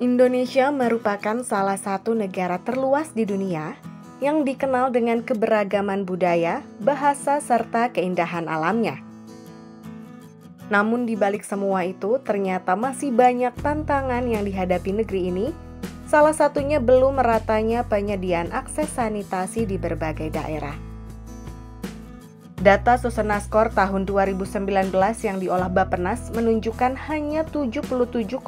Indonesia merupakan salah satu negara terluas di dunia yang dikenal dengan keberagaman budaya, bahasa, serta keindahan alamnya. Namun di balik semua itu, ternyata masih banyak tantangan yang dihadapi negeri ini, salah satunya belum meratanya penyediaan akses sanitasi di berbagai daerah. Data Susenaskor tahun 2019 yang diolah Bappenas menunjukkan hanya 77,44%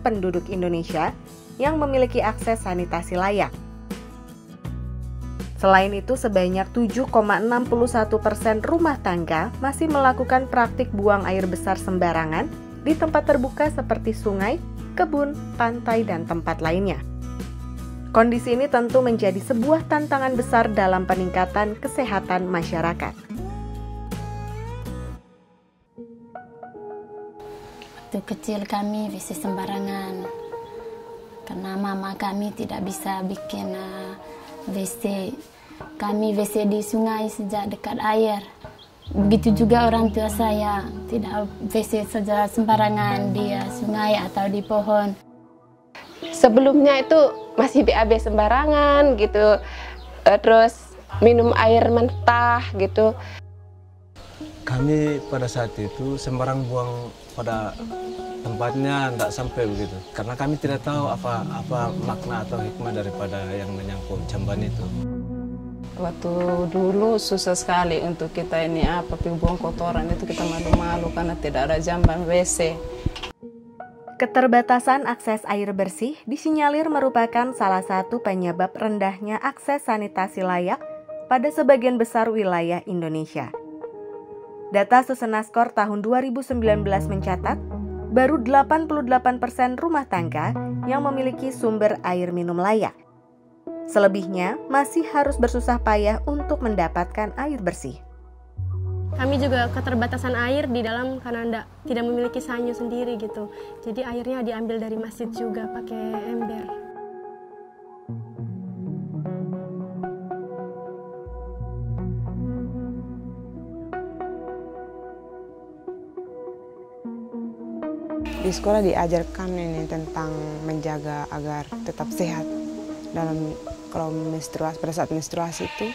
penduduk Indonesia yang memiliki akses sanitasi layak. Selain itu, sebanyak 7,61% rumah tangga masih melakukan praktik buang air besar sembarangan di tempat terbuka seperti sungai, kebun, pantai, dan tempat lainnya. Kondisi ini tentu menjadi sebuah tantangan besar dalam peningkatan kesehatan masyarakat. Waktu kecil kami WC sembarangan, karena mama kami tidak bisa bikin WC. Kami WC di sungai sejak dekat air. Begitu juga orang tua saya, tidak WC saja sembarangan di sungai atau di pohon. Sebelumnya itu masih BAB sembarangan gitu, terus minum air mentah gitu. Kami pada saat itu sembarang buang pada tempatnya, tidak sampai begitu. Karena kami tidak tahu apa makna atau hikmah daripada yang menyangkut jamban itu. Waktu dulu susah sekali untuk kita ini buang kotoran itu, kita malu-malu karena tidak ada jamban WC. Keterbatasan akses air bersih disinyalir merupakan salah satu penyebab rendahnya akses sanitasi layak pada sebagian besar wilayah Indonesia. Data Susenaskor tahun 2019 mencatat, baru 88% rumah tangga yang memiliki sumber air minum layak. Selebihnya masih harus bersusah payah untuk mendapatkan air bersih. Kami juga keterbatasan air di dalam karena tidak memiliki sanyo sendiri gitu. Jadi airnya diambil dari masjid juga pakai ember. Di sekolah diajarkan ini tentang menjaga agar tetap sehat dalam kalau menstruasi, pada saat menstruasi itu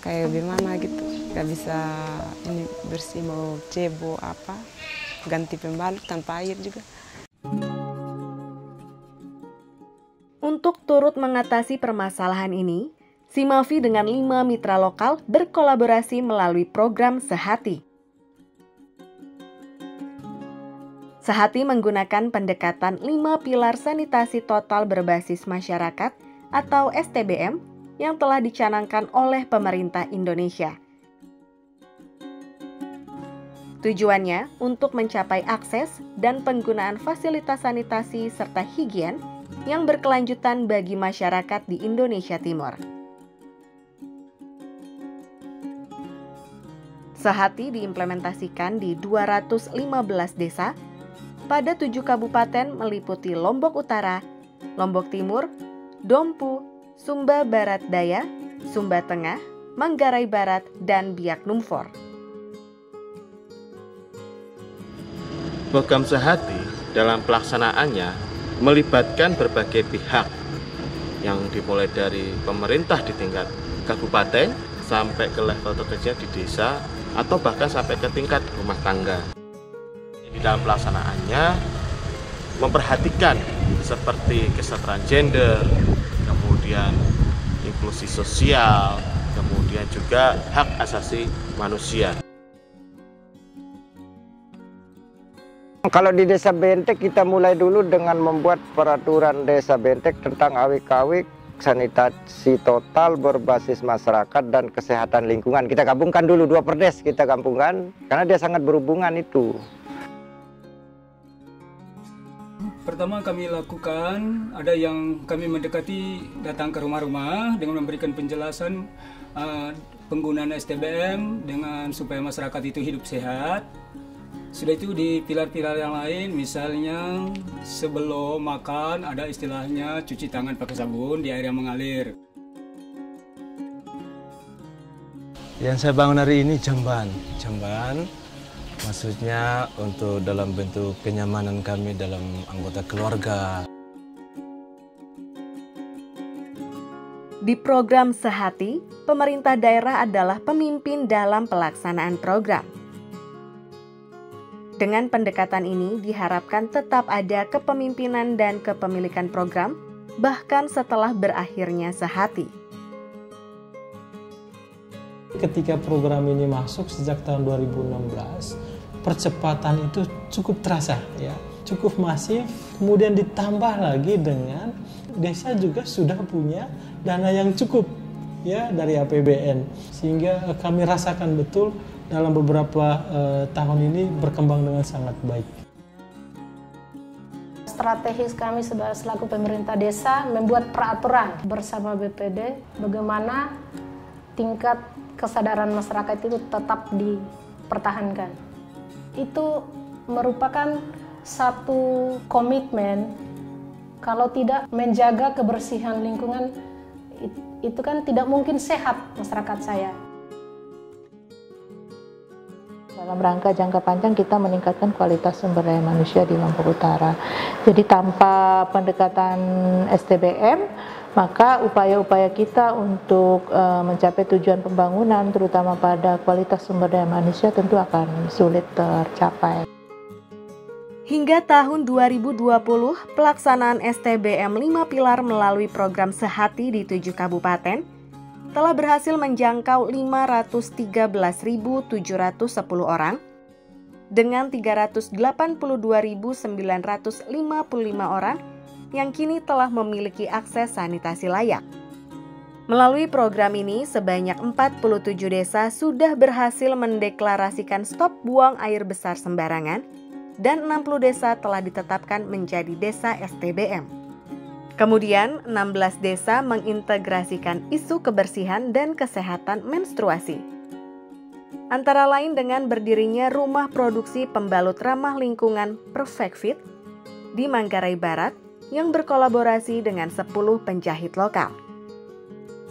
kayak gimana gitu. Gak bisa ini bersih, mau cebo ganti pembalut tanpa air juga. Untuk turut mengatasi permasalahan ini, Simavi dengan 5 mitra lokal berkolaborasi melalui program Sehati. Sehati menggunakan pendekatan 5 pilar sanitasi total berbasis masyarakat atau STBM yang telah dicanangkan oleh pemerintah Indonesia. Tujuannya untuk mencapai akses dan penggunaan fasilitas sanitasi serta higien yang berkelanjutan bagi masyarakat di Indonesia Timur. Sehati diimplementasikan di 215 desa pada 7 kabupaten meliputi Lombok Utara, Lombok Timur, Dompu, Sumba Barat Daya, Sumba Tengah, Manggarai Barat, dan Biak Numfor. Program Sehati dalam pelaksanaannya melibatkan berbagai pihak yang dimulai dari pemerintah di tingkat kabupaten sampai ke level terkecil di desa atau bahkan sampai ke tingkat rumah tangga. Di dalam pelaksanaannya memperhatikan seperti kesetaraan gender, kemudian inklusi sosial, kemudian juga hak asasi manusia. Kalau di Desa Bentek kita mulai dulu dengan membuat peraturan Desa Bentek tentang awik-awik, sanitasi total berbasis masyarakat dan kesehatan lingkungan. Kita gabungkan dulu 2 perdes, kita gabungkan karena dia sangat berhubungan itu. Pertama kami lakukan, ada yang kami mendekati datang ke rumah-rumah dengan memberikan penjelasan penggunaan STBM dengan supaya masyarakat itu hidup sehat. Sudah itu di pilar-pilar yang lain, misalnya sebelum makan ada istilahnya cuci tangan pakai sabun di air yang mengalir. Yang saya bangun hari ini jamban Maksudnya untuk dalam bentuk kenyamanan kami dalam anggota keluarga. Di program Sehati, pemerintah daerah adalah pemimpin dalam pelaksanaan program. Dengan pendekatan ini diharapkan tetap ada kepemimpinan dan kepemilikan program, bahkan setelah berakhirnya Sehati. Ketika program ini masuk sejak tahun 2016, percepatan itu cukup terasa, ya, cukup masif. Kemudian ditambah lagi dengan desa juga sudah punya dana yang cukup, ya, dari APBN, sehingga kami rasakan betul dalam beberapa tahun ini berkembang dengan sangat baik. Strategis kami selaku pemerintah desa membuat peraturan bersama BPD bagaimana tingkat kesadaran masyarakat itu tetap dipertahankan. Itu merupakan satu komitmen. Kalau tidak menjaga kebersihan lingkungan, itu kan tidak mungkin sehat masyarakat saya. Dalam rangka jangka panjang kita meningkatkan kualitas sumber daya manusia di Lombok Utara. Jadi tanpa pendekatan STBM, maka upaya-upaya kita untuk mencapai tujuan pembangunan, terutama pada kualitas sumber daya manusia, tentu akan sulit tercapai. Hingga tahun 2020, pelaksanaan STBM 5 Pilar melalui program Sehati di 7 kabupaten telah berhasil menjangkau 513.710 orang dengan 382.955 orang yang kini telah memiliki akses sanitasi layak. Melalui program ini, sebanyak 47 desa sudah berhasil mendeklarasikan stop buang air besar sembarangan dan 60 desa telah ditetapkan menjadi desa STBM. Kemudian, 16 desa mengintegrasikan isu kebersihan dan kesehatan menstruasi. Antara lain dengan berdirinya Rumah Produksi Pembalut Ramah Lingkungan Perfect Fit di Manggarai Barat yang berkolaborasi dengan 10 penjahit lokal.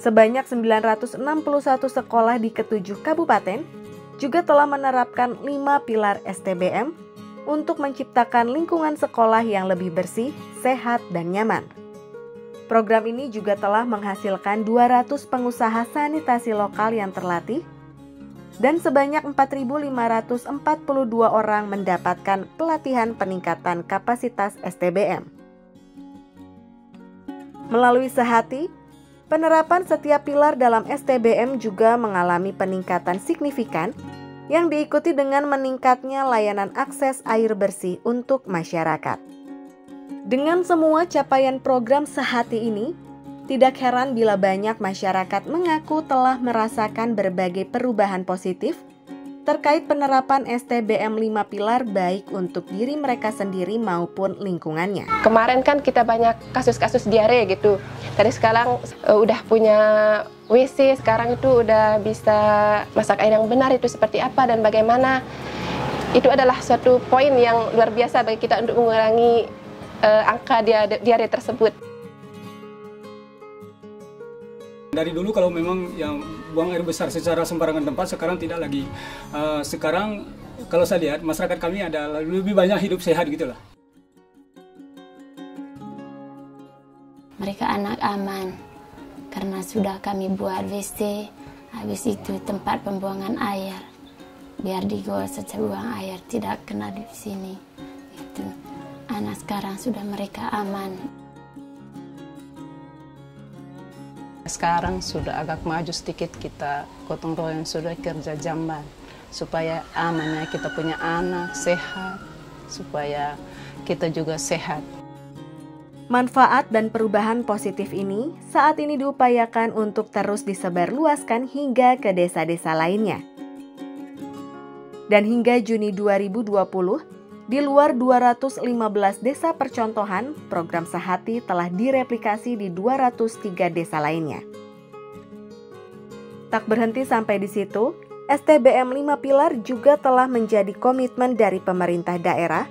Sebanyak 961 sekolah di ke-7 kabupaten juga telah menerapkan 5 pilar STBM untuk menciptakan lingkungan sekolah yang lebih bersih, sehat, dan nyaman. Program ini juga telah menghasilkan 200 pengusaha sanitasi lokal yang terlatih dan sebanyak 4.542 orang mendapatkan pelatihan peningkatan kapasitas STBM. Melalui Sehati, penerapan setiap pilar dalam STBM juga mengalami peningkatan signifikan yang diikuti dengan meningkatnya layanan akses air bersih untuk masyarakat. Dengan semua capaian program Sehati ini, tidak heran bila banyak masyarakat mengaku telah merasakan berbagai perubahan positif terkait penerapan STBM 5 pilar baik untuk diri mereka sendiri maupun lingkungannya. Kemarin kan kita banyak kasus-kasus diare gitu. Dari sekarang udah punya WC, sekarang itu udah bisa masak air yang benar itu seperti apa dan bagaimana. Itu adalah suatu poin yang luar biasa bagi kita untuk mengurangi angka diare tersebut. Dari dulu kalau memang yang buang air besar secara sembarangan tempat, sekarang tidak lagi. Sekarang kalau saya lihat masyarakat kami ada lebih banyak hidup sehat gitulah. Mereka anak aman karena sudah kami buat WC, habis itu tempat pembuangan air. Biar di gor saja buang air, tidak kena di sini. Itu. Anak sekarang sudah mereka aman. Sekarang sudah agak maju sedikit kita, gotong royong sudah kerja jamban supaya amannya kita punya anak sehat, supaya kita juga sehat. Manfaat dan perubahan positif ini saat ini diupayakan untuk terus disebarluaskan hingga ke desa-desa lainnya. Dan hingga Juni 2020, di luar 215 desa percontohan, program Sehati telah direplikasi di 203 desa lainnya. Tak berhenti sampai di situ, STBM 5 Pilar juga telah menjadi komitmen dari pemerintah daerah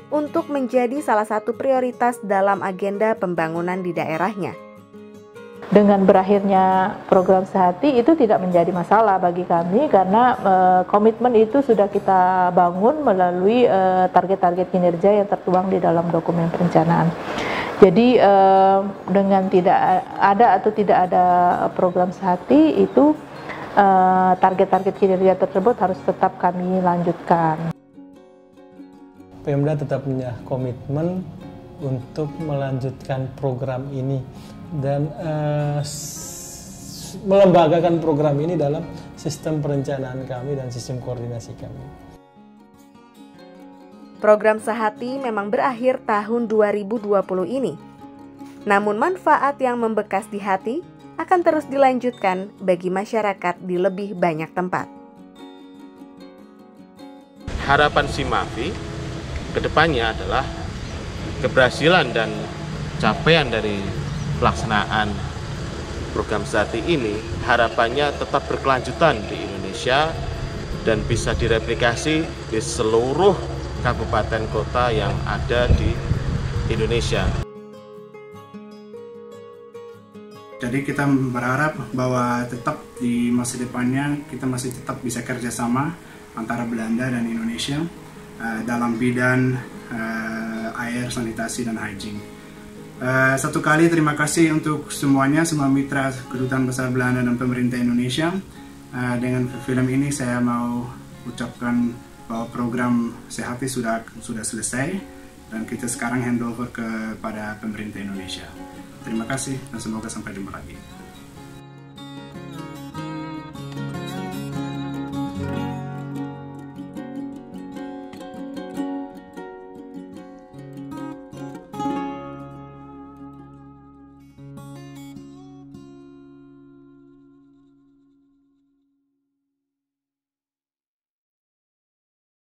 untuk menjadi salah satu prioritas dalam agenda pembangunan di daerahnya. dengan berakhirnya program Sehati itu tidak menjadi masalah bagi kami karena komitmen itu sudah kita bangun melalui target-target kinerja yang tertuang di dalam dokumen perencanaan. Jadi dengan tidak ada atau tidak ada program Sehati itu target-target kinerja tersebut harus tetap kami lanjutkan. Pemda tetap punya komitmen untuk melanjutkan program ini dan melembagakan program ini dalam sistem perencanaan kami dan sistem koordinasi kami. Program Sehati memang berakhir tahun 2020 ini. Namun manfaat yang membekas di hati akan terus dilanjutkan bagi masyarakat di lebih banyak tempat. Harapan Simavi kedepannya adalah keberhasilan dan capaian dari pelaksanaan program Sehati ini harapannya tetap berkelanjutan di Indonesia dan bisa direplikasi di seluruh kabupaten kota yang ada di Indonesia. Jadi kita berharap bahwa tetap di masa depannya kita masih tetap bisa kerjasama antara Belanda dan Indonesia dalam bidang air, sanitasi, dan hygiene. Satu kali terima kasih untuk semuanya, semua mitra Kedutaan Besar Belanda dan pemerintah Indonesia. Dengan film ini saya mau ucapkan bahwa program Sehati sudah selesai dan kita sekarang handover kepada pemerintah Indonesia. Terima kasih dan semoga sampai jumpa lagi.